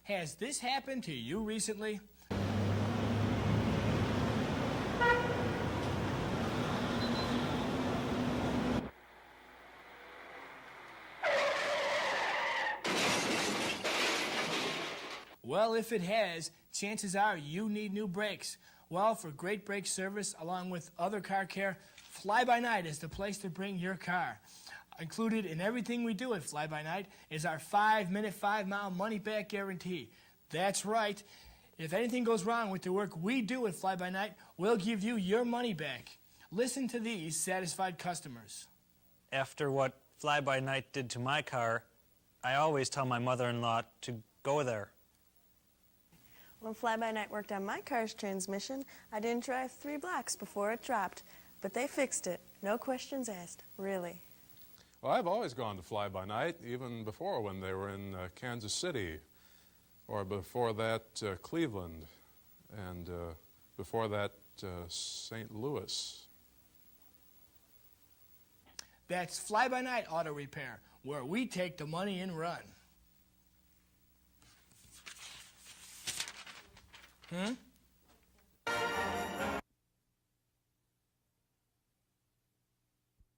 Has this happened to you recently? Well, if it has, chances are you need new brakes. Well, for great brake service along with other car care, Fly By Night is the place to bring your car. Included in everything we do at Fly By Night is our 5-minute, 5-mile money-back guarantee. That's right. If anything goes wrong with the work we do at Fly By Night, we'll give you your money back. Listen to these satisfied customers. After what Fly By Night did to my car, I always tell my mother-in-law to go there. When Fly By Night worked on my car's transmission, I didn't drive 3 blocks before it dropped. But they fixed it. No questions asked, really. Well, I've always gone to Fly By Night, even before when they were in Kansas City, or before that Cleveland, and before that St. Louis. That's Fly By Night Auto Repair, where we take the money and run.